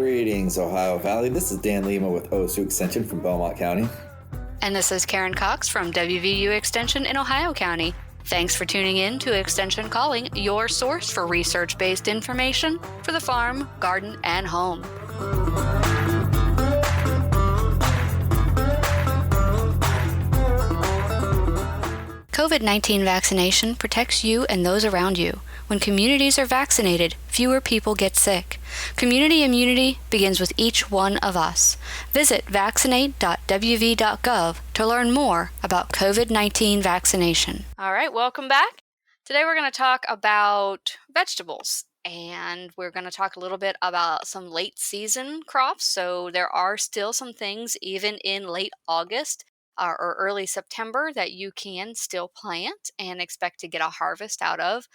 Greetings, Ohio Valley. This is Dan Lima with OSU Extension from Belmont County. And this is Karen Cox from WVU Extension in Ohio County. Thanks for tuning in to Extension Calling, your source for research-based information for the farm, garden, and home. COVID-19 vaccination protects you and those around you. When communities are vaccinated, fewer people get sick. Community immunity begins with each one of us. Visit vaccinate.wv.gov to learn more about COVID-19 vaccination. All right, welcome back. Today we're going to talk about vegetables, and we're going to talk a little bit about some late season crops. So there are still some things even in late August or early September that you can still plant and expect to get a harvest out of.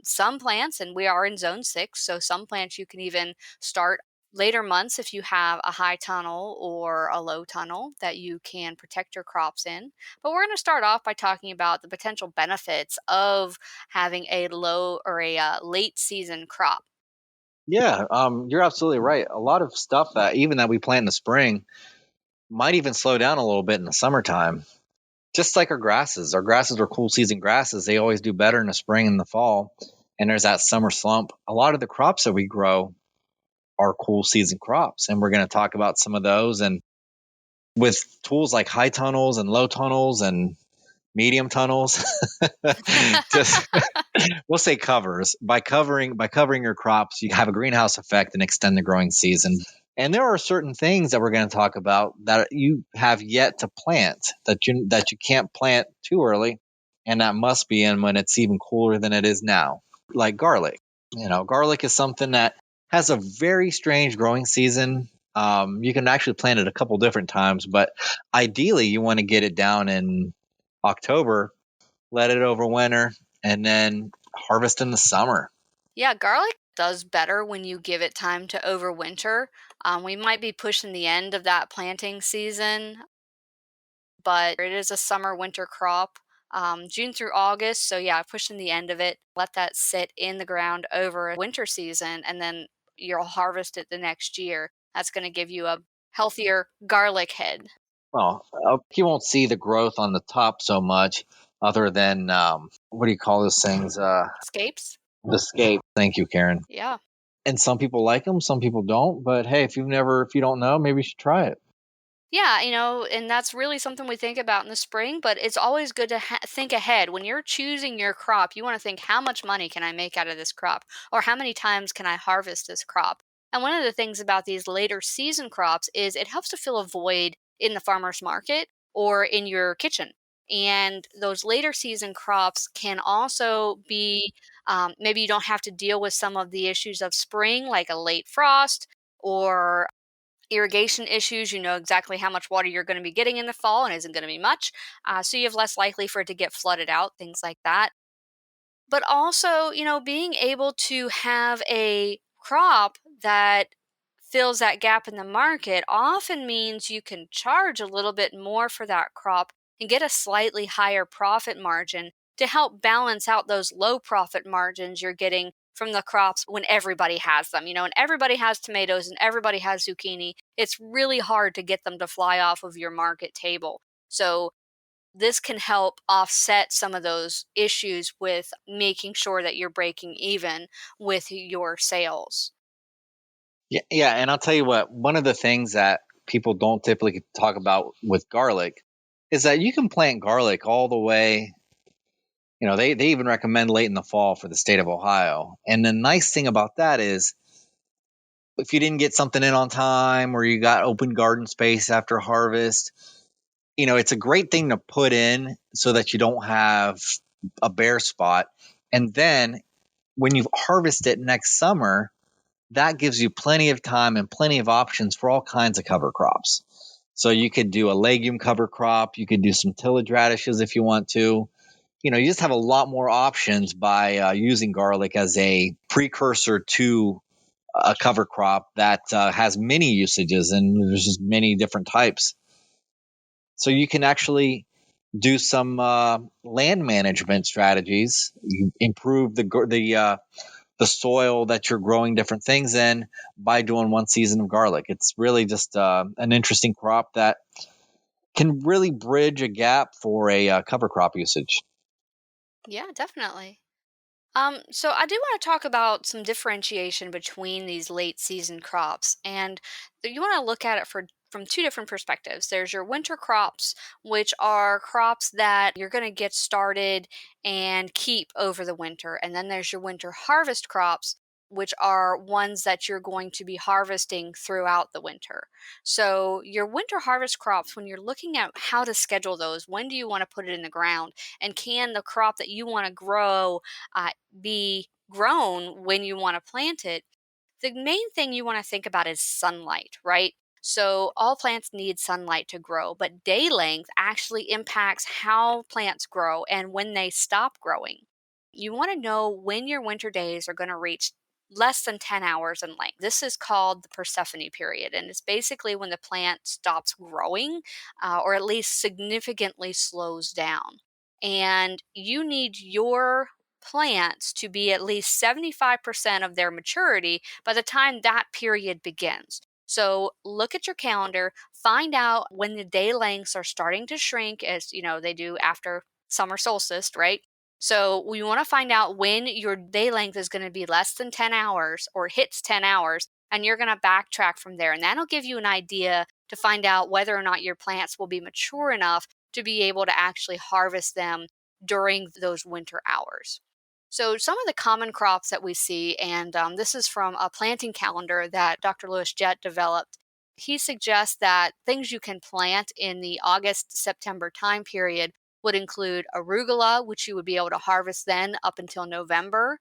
Some plants, and we are in zone 6, so some plants you can even start later months if you have a high tunnel or a low tunnel that you can protect your crops in. But we're going to start off by talking about the potential benefits of having a low or a late season crop. Yeah, you're absolutely right. A lot of stuff that even that we plant in the spring might even slow down a little bit in the summertime. Just like our grasses. Our grasses are cool season grasses. They always do better in the spring and the fall. And there's that summer slump. A lot of the crops that we grow are cool season crops. And we're going to talk about some of those. And with tools like high tunnels and low tunnels and medium tunnels, just we'll say covers. By covering your crops, you have a greenhouse effect and extend the growing season. And there are certain things that we're going to talk about that you have yet to plant that you can't plant too early, and that must be in when it's even cooler than it is now. Like garlic. Garlic is something that has a very strange growing season. You can actually plant it a couple different times, but ideally you want to get it down in October, let it overwinter, and then harvest in the summer. Yeah, garlic does better when you give it time to overwinter. We might be pushing the end of that planting season, but it is a summer-winter crop, June through August. So yeah, pushing the end of it. Let that sit in the ground over a winter season, and then you'll harvest it the next year. That's going to give you a healthier garlic head. Well, you won't see the growth on the top so much other than, what do you call those things? Scapes? The scape. Thank you, Karen. Yeah. And some people like them, some people don't. But hey, if you don't know, maybe you should try it. Yeah, and that's really something we think about in the spring, but it's always good to think ahead. When you're choosing your crop, you want to think, how much money can I make out of this crop? Or how many times can I harvest this crop? And one of the things about these later season crops is it helps to fill a void in the farmer's market or in your kitchen. And those later season crops can also be, maybe you don't have to deal with some of the issues of spring, like a late frost or irrigation issues. You know exactly how much water you're going to be getting in the fall, and isn't going to be much. So you have less likely for it to get flooded out, things like that. But also, being able to have a crop that fills that gap in the market often means you can charge a little bit more for that crop and get a slightly higher profit margin to help balance out those low profit margins you're getting from the crops when everybody has them, and everybody has tomatoes and everybody has zucchini. It's really hard to get them to fly off of your market table. So this can help offset some of those issues with making sure that you're breaking even with your sales. Yeah, and I'll tell you what, one of the things that people don't typically talk about with garlic is that you can plant garlic all the way. They even recommend late in the fall for the state of Ohio. And the nice thing about that is if you didn't get something in on time or you got open garden space after harvest, it's a great thing to put in so that you don't have a bare spot. And then when you harvest it next summer, that gives you plenty of time and plenty of options for all kinds of cover crops. So you could do a legume cover crop. You could do some tillage radishes if you want to. You just have a lot more options by using garlic as a precursor to a cover crop that has many usages, and there's just many different types. So you can actually do some land management strategies. You improve the the soil that you're growing different things in by doing one season of garlic. It's really just an interesting crop that can really bridge a gap for a cover crop usage. Yeah, definitely. So I do want to talk about some differentiation between these late season crops, and you want to look at it from two different perspectives. There's your winter crops, which are crops that you're going to get started and keep over the winter, and then there's your winter harvest crops, which are ones that you're going to be harvesting throughout the winter. So your winter harvest crops, when you're looking at how to schedule those, when do you want to put it in the ground, and can the crop that you want to grow uh, be grown when you want to plant it, the main thing you want to think about is sunlight, right? So all plants need sunlight to grow, but day length actually impacts how plants grow and when they stop growing. You want to know when your winter days are going to reach less than 10 hours in length. This is called the Persephone period, and it's basically when the plant stops growing or at least significantly slows down. And you need your plants to be at least 75% of their maturity by the time that period begins. So look at your calendar, find out when the day lengths are starting to shrink, as you know they do after summer solstice, right? So we want to find out when your day length is going to be less than 10 hours or hits 10 hours, and you're going to backtrack from there. And that'll give you an idea to find out whether or not your plants will be mature enough to be able to actually harvest them during those winter hours. So, some of the common crops that we see, and this is from a planting calendar that Dr. Louis Jett developed. He suggests that things you can plant in the August September time period would include arugula, which you would be able to harvest then up until November.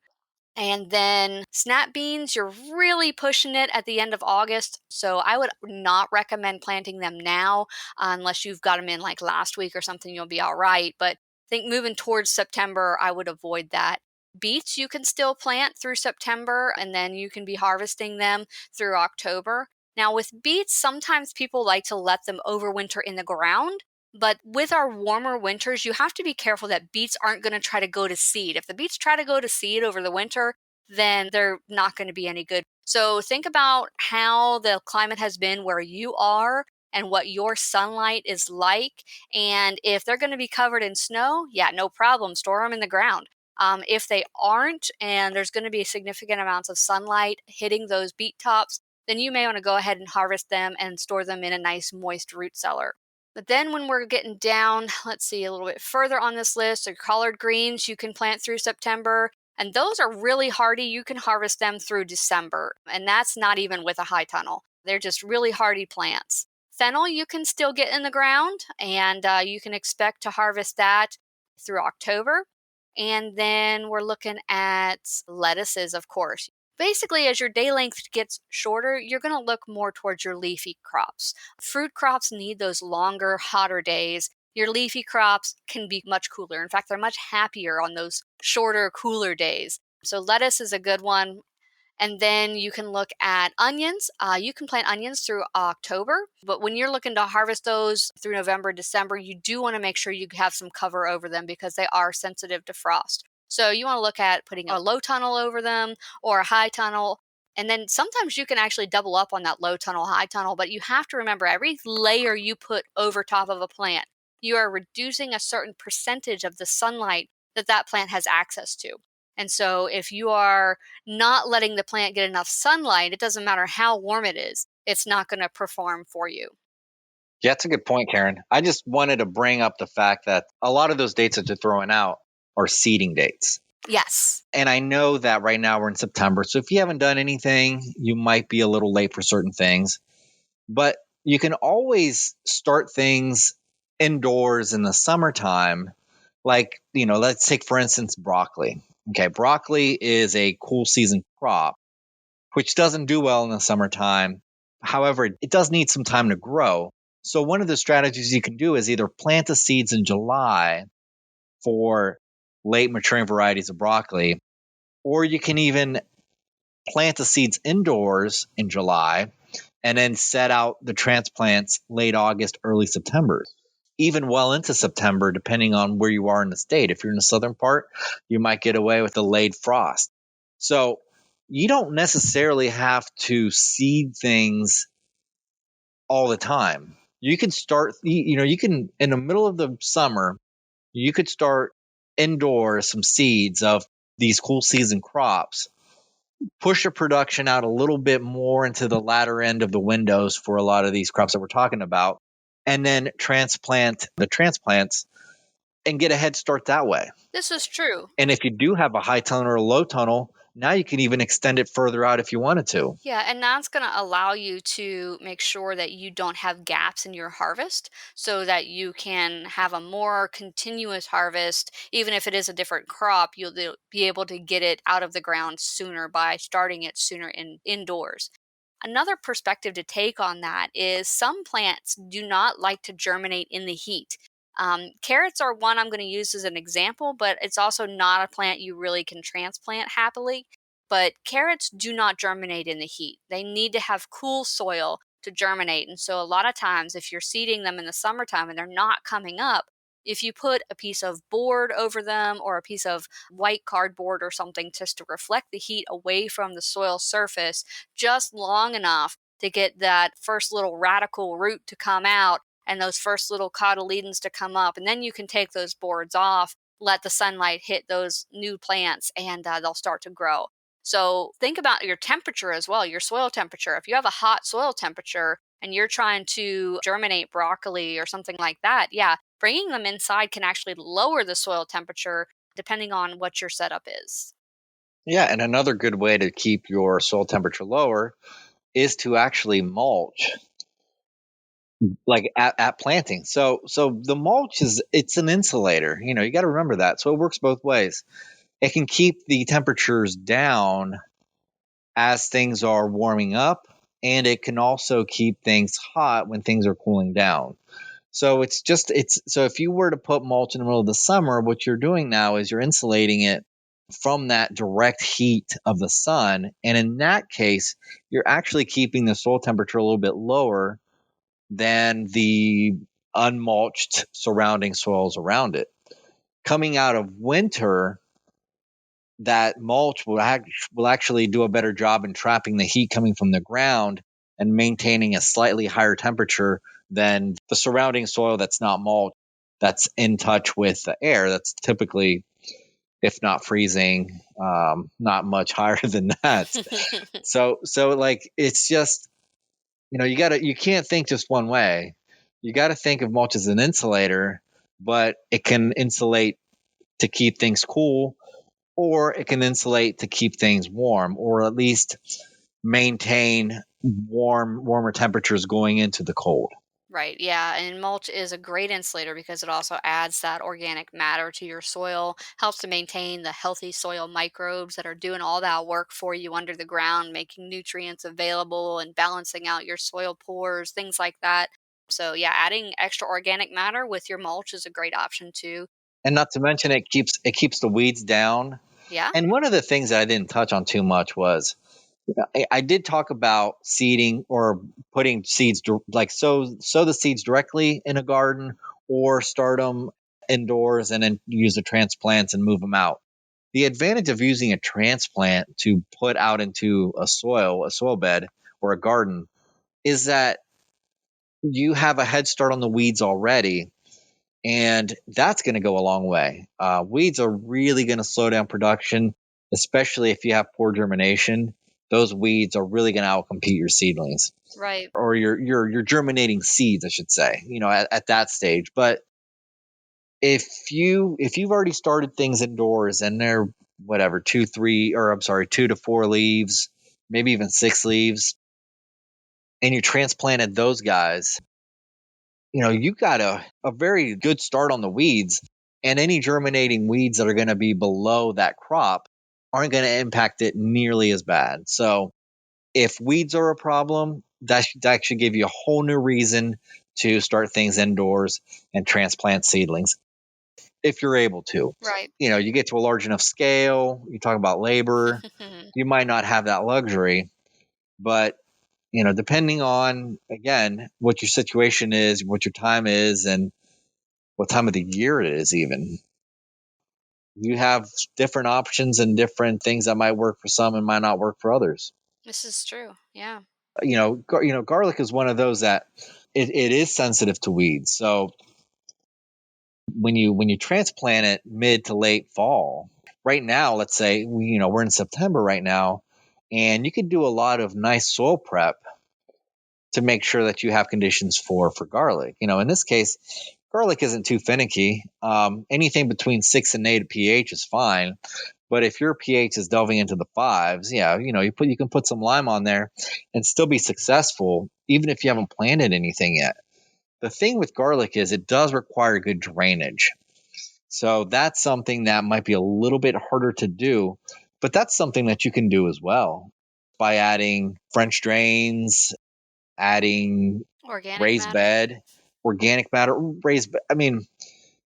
And then snap beans, you're really pushing it at the end of August. So I would not recommend planting them now unless you've got them in like last week or something, you'll be all right. But I think moving towards September, I would avoid that. Beets you can still plant through September and then you can be harvesting them through October. Now, with beets, sometimes people like to let them overwinter in the ground. But with our warmer winters, you have to be careful that beets aren't going to try to go to seed. If the beets try to go to seed over the winter, then they're not going to be any good. So think about how the climate has been where you are and what your sunlight is like. And if they're going to be covered in snow, yeah, no problem. Store them in the ground. If they aren't, and there's going to be significant amounts of sunlight hitting those beet tops, then you may want to go ahead and harvest them and store them in a nice moist root cellar. But then when we're getting down, let's see, a little bit further on this list, are collard greens you can plant through September. And those are really hardy. You can harvest them through December. And that's not even with a high tunnel. They're just really hardy plants. Fennel you can still get in the ground, and you can expect to harvest that through October. And then we're looking at lettuces, of course. Basically, as your day length gets shorter, you're going to look more towards your leafy crops. Fruit crops need those longer, hotter days. Your leafy crops can be much cooler. In fact, they're much happier on those shorter, cooler days. So lettuce is a good one. And then you can look at onions. You can plant onions through October, but when you're looking to harvest those through November, December, you do want to make sure you have some cover over them because they are sensitive to frost. So you want to look at putting a low tunnel over them or a high tunnel. And then sometimes you can actually double up on that low tunnel, high tunnel, but you have to remember every layer you put over top of a plant, you are reducing a certain percentage of the sunlight that that plant has access to. And so if you are not letting the plant get enough sunlight, it doesn't matter how warm it is, it's not going to perform for you. Yeah, that's a good point, Karen. I just wanted to bring up the fact that a lot of those dates that you're throwing out are seeding dates. Yes. And I know that right now we're in September. So if you haven't done anything, you might be a little late for certain things. But you can always start things indoors in the summertime. Like, let's take, for instance, broccoli. Okay, broccoli is a cool season crop, which doesn't do well in the summertime. However, it does need some time to grow. So one of the strategies you can do is either plant the seeds in July for late maturing varieties of broccoli, or you can even plant the seeds indoors in July and then set out the transplants late August, early September, even well into September, depending on where you are in the state. If you're in the southern part, you might get away with a late frost. So you don't necessarily have to seed things all the time. You can start, you can, in the middle of the summer, you could start indoors some seeds of these cool season crops, push the production out a little bit more into the latter end of the windows for a lot of these crops that we're talking about, and then transplant the transplants and get a head start that way. This is true. And if you do have a high tunnel or a low tunnel, now you can even extend it further out if you wanted to. Yeah, and that's going to allow you to make sure that you don't have gaps in your harvest so that you can have a more continuous harvest. Even if it is a different crop, you'll be able to get it out of the ground sooner by starting it sooner indoors. Another perspective to take on that is some plants do not like to germinate in the heat. Carrots are one I'm going to use as an example, but it's also not a plant you really can transplant happily. But carrots do not germinate in the heat. They need to have cool soil to germinate. And so, a lot of times, if you're seeding them in the summertime and they're not coming up, if you put a piece of board over them or a piece of white cardboard or something just to reflect the heat away from the soil surface, just long enough to get that first little radical root to come out and those first little cotyledons to come up. And then you can take those boards off, let the sunlight hit those new plants, and they'll start to grow. So think about your temperature as well, your soil temperature. If you have a hot soil temperature and you're trying to germinate broccoli or something like that, yeah, bringing them inside can actually lower the soil temperature depending on what your setup is. Yeah, and another good way to keep your soil temperature lower is to actually mulch, like at planting. So the mulch it's an insulator. You got to remember that. So it works both ways. It can keep the temperatures down as things are warming up, and it can also keep things hot when things are cooling down. So so if you were to put mulch in the middle of the summer, what you're doing now is you're insulating it from that direct heat of the sun. And in that case, you're actually keeping the soil temperature a little bit lower than the unmulched surrounding soils around it. Coming out of winter, that mulch will actually do a better job in trapping the heat coming from the ground and maintaining a slightly higher temperature than the surrounding soil that's not mulch, that's in touch with the air. That's typically, if not freezing, not much higher than that. So like it's just, you can't think just one way. You got to think of mulch as an insulator, but it can insulate to keep things cool, or it can insulate to keep things warm, or at least maintain warmer temperatures going into the cold. Right, yeah, and mulch is a great insulator because it also adds that organic matter to your soil, helps to maintain the healthy soil microbes that are doing all that work for you under the ground, making nutrients available and balancing out your soil pores, things like that. So, yeah, adding extra organic matter with your mulch is a great option too. And not to mention it keeps the weeds down. Yeah. And one of the things that I didn't touch on too much was I did talk about seeding or putting seeds, like sow the seeds directly in a garden, or start them indoors and then use the transplants and move them out. The advantage of using a transplant to put out into a soil bed or a garden, is that you have a head start on the weeds already, and that's going to go a long way. Weeds are really going to slow down production, especially if you have poor germination. Those weeds are really going to outcompete your seedlings, Right. or your germinating seeds, I should say. At that stage. But if you've already started things indoors and they're whatever 2 to 4 leaves, maybe even 6 leaves, and you transplanted those guys, you got a very good start on the weeds, and any germinating weeds that are going to be below that crop aren't going to impact it nearly as bad. So if weeds are a problem, that should give you a whole new reason to start things indoors and transplant seedlings if you're able to. Right. You get to a large enough scale, you talk about labor, you might not have that luxury, but depending on, again, what your situation is, what your time is, and what time of the year it is even. You have different options and different things that might work for some and might not work for others. This is true. Yeah. Garlic is one of those that it is sensitive to weeds. So when you transplant it mid to late fall, right now, let's say we're in September right now, and you could do a lot of nice soil prep to make sure that you have conditions for garlic. In this case, garlic isn't too finicky. Anything between 6 and 8 pH is fine. But if your pH is delving into the fives, yeah, you can put some lime on there and still be successful, even if you haven't planted anything yet. The thing with garlic is it does require good drainage. So that's something that might be a little bit harder to do, but that's something that you can do as well by adding French drains, adding Organic raised matter. bed, organic matter, I mean,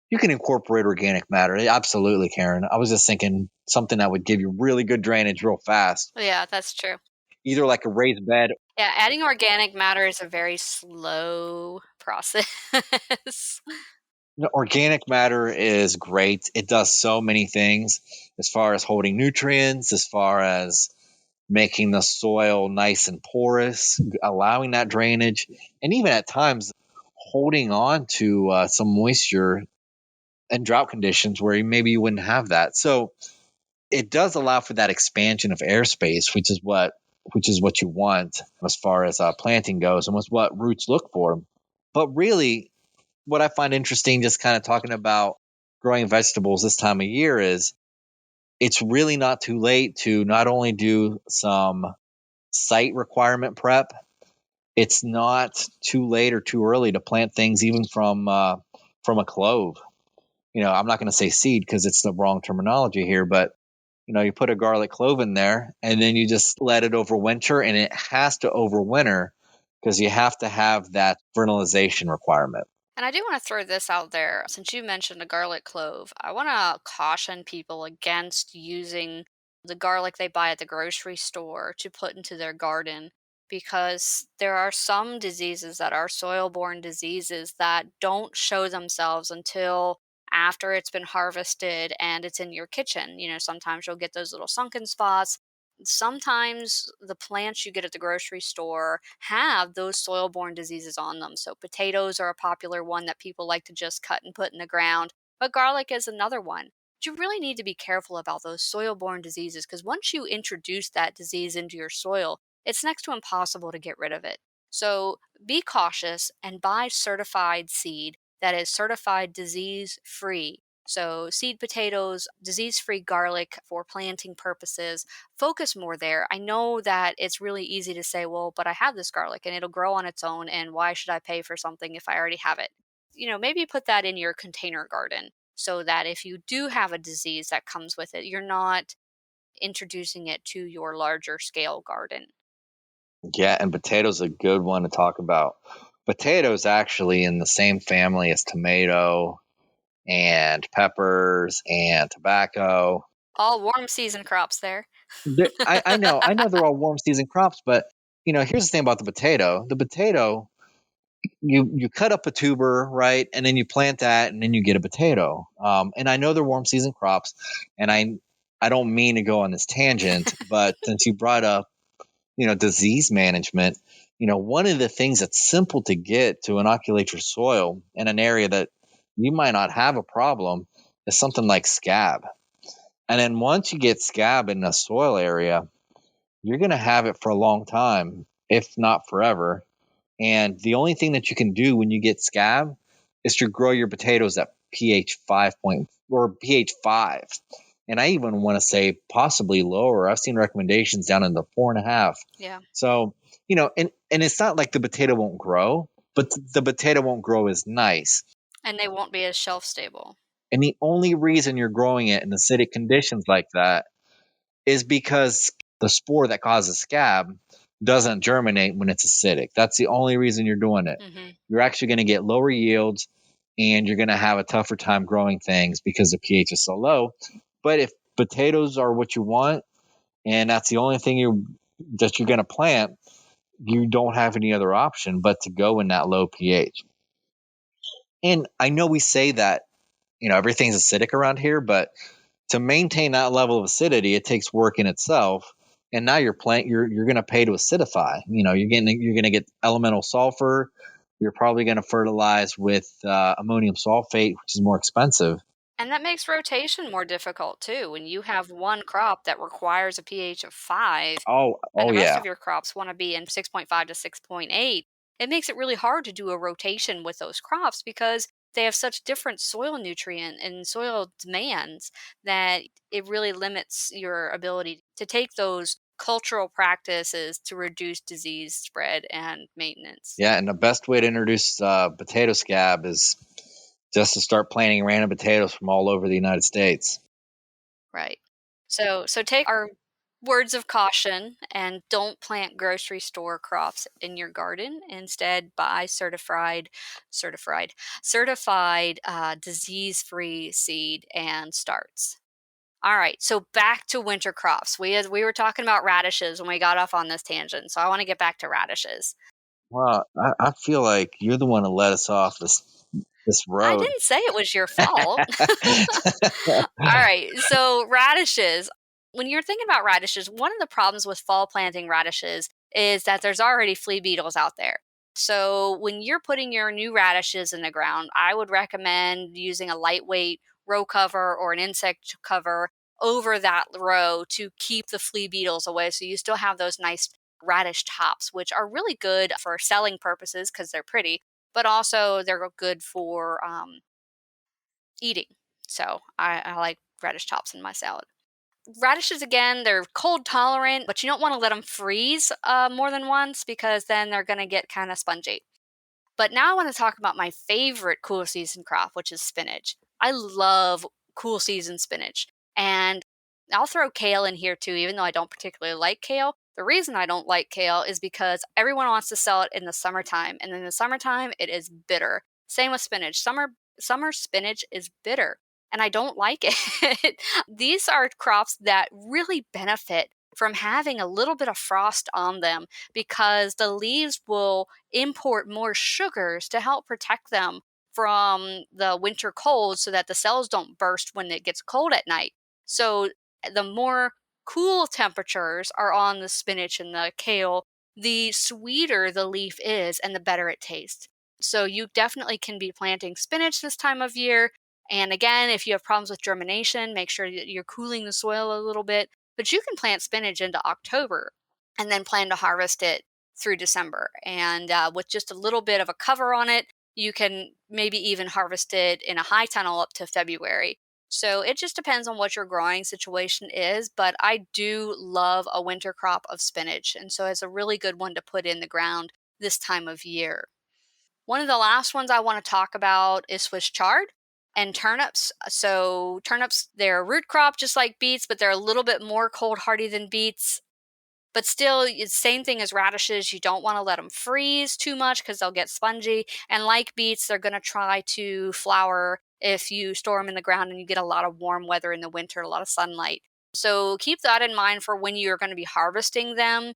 you can incorporate organic matter. Absolutely, Karen. I was just thinking something that would give you really good drainage real fast. Yeah, that's true. Either like a raised bed. Yeah, adding organic matter is a very slow process. Organic matter is great. It does so many things as far as holding nutrients, as far as making the soil nice and porous, allowing that drainage, and even at times holding on to some moisture and drought conditions where maybe you wouldn't have that. So it does allow for that expansion of airspace, which is what you want as far as planting goes, and was what roots look for. But really, what I find interesting, just kind of talking about growing vegetables this time of year, is it's really not too late to not only do some site requirement prep. It's not too late or too early to plant things, even from a clove. I'm not going to say seed because it's the wrong terminology here, but you put a garlic clove in there and then you just let it overwinter, and it has to overwinter because you have to have that fertilization requirement. And I do want to throw this out there. Since you mentioned a garlic clove, I want to caution people against using the garlic they buy at the grocery store to put into their garden, because there are some diseases that are soil borne diseases that don't show themselves until after it's been harvested and it's in your kitchen. Sometimes you'll get those little sunken spots. Sometimes the plants you get at the grocery store have those soil borne diseases on them. So, potatoes are a popular one that people like to just cut and put in the ground, but garlic is another one. But you really need to be careful about those soil borne diseases, because once you introduce that disease into your soil, it's next to impossible to get rid of it. So, be cautious and buy certified seed that is certified disease free. So, seed potatoes, disease free garlic for planting purposes, focus more there. I know that it's really easy to say, well, but I have this garlic and it'll grow on its own, and why should I pay for something if I already have it? Maybe put that in your container garden so that if you do have a disease that comes with it, you're not introducing it to your larger scale garden. Yeah, and potatoes a good one to talk about. Potatoes actually in the same family as tomato and peppers and tobacco. All warm season crops there. I know they're all warm season crops, but here's the thing about the potato. The potato, you cut up a tuber, right, and then you plant that, and then you get a potato. And I know they're warm season crops, and I don't mean to go on this tangent, but since you brought up disease management, one of the things that's simple to get to inoculate your soil in an area that you might not have a problem is something like scab. And then once you get scab in a soil area, you're going to have it for a long time, if not forever. And the only thing that you can do when you get scab is to grow your potatoes at pH 5 point or pH 5. And I even want to say possibly lower. I've seen recommendations down in the 4.5. Yeah. So, and it's not like the potato won't grow, but the potato won't grow as nice. And they won't be as shelf stable. And the only reason you're growing it in acidic conditions like that is because the spore that causes scab doesn't germinate when it's acidic. That's the only reason you're doing it. Hmm. You're actually going to get lower yields, and you're going to have a tougher time growing things because the pH is so low. But if potatoes are what you want, and that's the only thing that you're going to plant, you don't have any other option but to go in that low pH. And I know we say that everything's acidic around here, but To maintain that level of acidity, it takes work in itself. And now your plant, you're going to pay to acidify. You're going to get elemental sulfur. You're probably going to fertilize with ammonium sulfate, which is more expensive. And that makes rotation more difficult too. When you have one crop that requires a pH of 5 and Oh the rest yeah. of your crops want to be in 6.5 to 6.8, it makes it really hard to do a rotation with those crops because they have such different soil nutrient and soil demands that it really limits your ability to take those cultural practices to reduce disease spread and maintenance. Yeah, and the best way to introduce potato scab is just to start planting random potatoes from all over the United States. Right. So take our words of caution and don't plant grocery store crops in your garden. Instead, buy certified, disease-free seed and starts. All right. So back to winter crops. We were talking about radishes when we got off on this tangent. So I want to get back to radishes. Well, I feel like you're the one who let us off this I road. didn't say it was your fault. All right. So radishes. When you're thinking about radishes, one of the problems with fall planting radishes is that there's already flea beetles out there. So when you're putting your new radishes in the ground, I would recommend using a lightweight row cover or an insect cover over that row to keep the flea beetles away. So you still have those nice radish tops, which are really good for selling purposes because they're pretty, but also they're good for eating. So I like radish tops in my salad. Radishes, again, they're cold tolerant, but you don't want to let them freeze more than once because then they're going to get kind of spongy. But now I want to talk about my favorite cool season crop, which is spinach. I love cool season spinach. And I'll throw kale in here too, even though I don't particularly like kale. The reason I don't like kale is because everyone wants to sell it in the summertime. And in the summertime, it is bitter. Same with spinach. Summer spinach is bitter. And I don't like it. These are crops that really benefit from having a little bit of frost on them because the leaves will import more sugars to help protect them from the winter cold so that the cells don't burst when it gets cold at night. So the more cool temperatures are on the spinach and the kale, the sweeter the leaf is and the better it tastes. So you definitely can be planting spinach this time of year. And again, if you have problems with germination, make sure that you're cooling the soil a little bit. But you can plant spinach into October and then plan to harvest it through December. And with just a little bit of a cover on it, you can maybe even harvest it in a high tunnel up to February. So it just depends on what your growing situation is. But I do love a winter crop of spinach. And so it's a really good one to put in the ground this time of year. One of the last ones I want to talk about is Swiss chard and turnips. So turnips, they're a root crop just like beets, but they're a little bit more cold hardy than beets. But still, it's same thing as radishes. You don't want to let them freeze too much because they'll get spongy. And like beets, they're going to try to flower if you store them in the ground and you get a lot of warm weather in the winter, a lot of sunlight. So keep that in mind for when you're going to be harvesting them.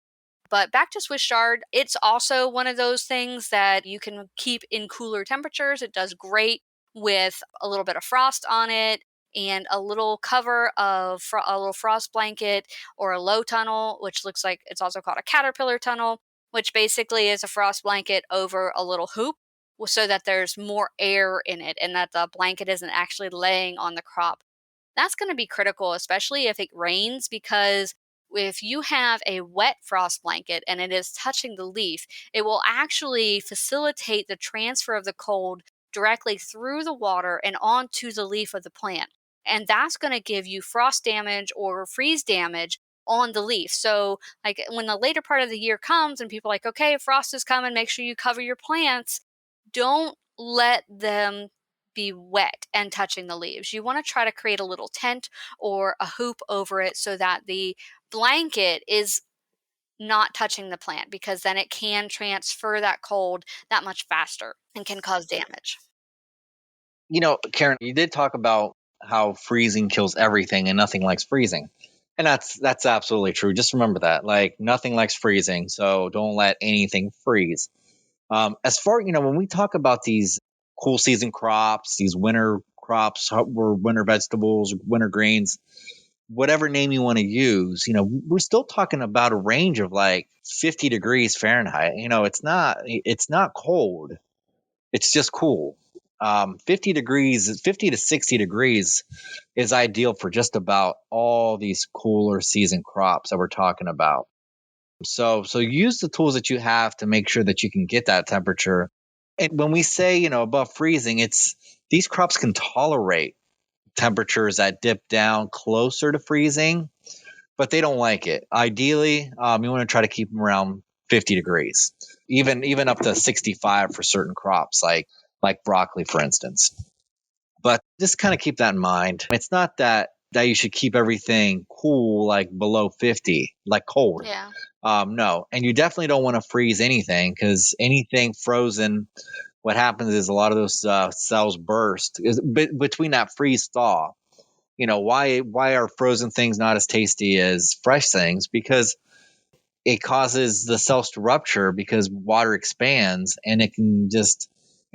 But back to Swiss chard, it's also one of those things that you can keep in cooler temperatures. It does great with a little bit of frost on it and a little cover of a little frost blanket or a low tunnel, which looks like it's also called a caterpillar tunnel, which basically is a frost blanket over a little hoop so that there's more air in it and that the blanket isn't actually laying on the crop. That's going to be critical, especially if it rains, because if you have a wet frost blanket and it is touching the leaf, it will actually facilitate the transfer of the cold directly through the water and onto the leaf of the plant. And that's going to give you frost damage or freeze damage on the leaf. So, like when the later part of the year comes and people are like, okay, frost is coming, make sure you cover your plants, don't let them be wet and touching the leaves. You want to try to create a little tent or a hoop over it so that the blanket is not touching the plant because then it can transfer that cold that much faster and can cause damage. Karen, you did talk about how freezing kills everything and nothing likes freezing. And that's absolutely true. Just remember that. Like nothing likes freezing, so don't let anything freeze. As far, when we talk about these cool season crops, these winter crops or winter vegetables, winter grains, whatever name you want to use, we're still talking about a range of like 50 degrees Fahrenheit. It's not cold. It's just cool. 50 to 60 degrees is ideal for just about all these cooler season crops that we're talking about. So use the tools that you have to make sure that you can get that temperature. And when we say, above freezing, it's these crops can tolerate temperatures that dip down closer to freezing, but they don't like it. Ideally, you want to try to keep them around 50 degrees, even up to 65 for certain crops, like broccoli, for instance. But just kind of keep that in mind. It's not that you should keep everything cool, like below 50, like cold. Yeah. No. And you definitely don't want to freeze anything, because anything frozen, what happens is a lot of those cells burst between that freeze thaw. Why are frozen things not as tasty as fresh things? Because it causes the cells to rupture because water expands, and it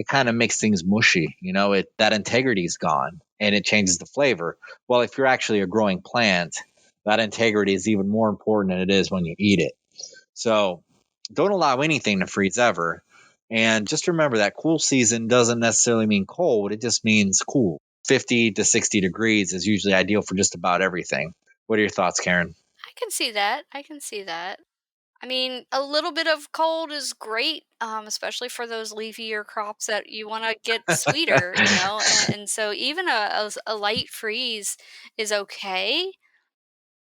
kind of makes things mushy. That integrity is gone, and it changes the flavor. Well, if you're actually a growing plant, that integrity is even more important than it is when you eat it. So don't allow anything to freeze ever. And just remember that cool season doesn't necessarily mean cold. It just means cool. 50 to 60 degrees is usually ideal for just about everything. What are your thoughts, Karen? I can see that. I mean, a little bit of cold is great, especially for those leafier crops that you want to get sweeter, and so even a light freeze is okay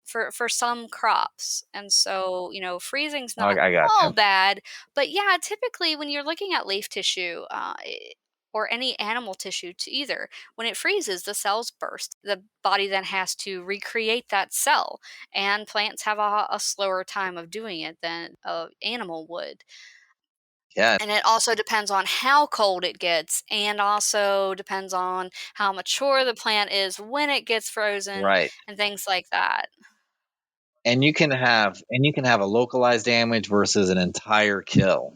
for some crops. And so, freezing's not I got all you. bad, but yeah, typically when you're looking at leaf tissue, or any animal tissue to either, when it freezes, the cells burst. The body then has to recreate that cell, and plants have a slower time of doing it than an animal would. Yeah, And it also depends on how cold it gets, and also depends on how mature the plant is when it gets frozen, right. and things like that. And you can have a localized damage versus an entire kill.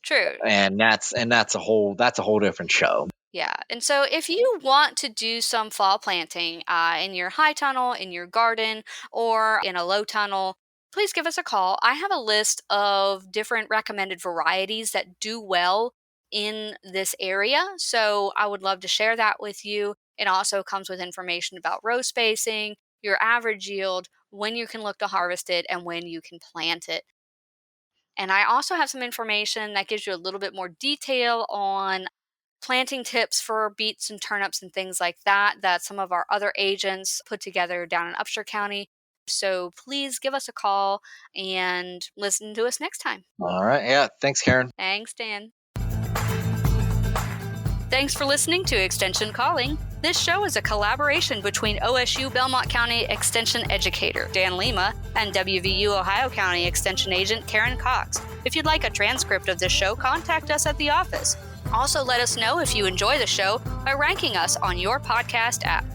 True. And that's a whole different show. Yeah. And so if you want to do some fall planting in your high tunnel, in your garden, or in a low tunnel, please give us a call. I have a list of different recommended varieties that do well in this area. So I would love to share that with you. It also comes with information about row spacing, your average yield, when you can look to harvest it, and when you can plant it. And I also have some information that gives you a little bit more detail on planting tips for beets and turnips and things like that, that some of our other agents put together down in Upshur County. So please give us a call and listen to us next time. All right. Yeah. Thanks, Karen. Thanks, Dan. Thanks for listening to Extension Calling. This show is a collaboration between OSU Belmont County Extension Educator Dan Lima and WVU Ohio County Extension Agent Karen Cox. If you'd like a transcript of this show, contact us at the office. Also, let us know if you enjoy the show by ranking us on your podcast app.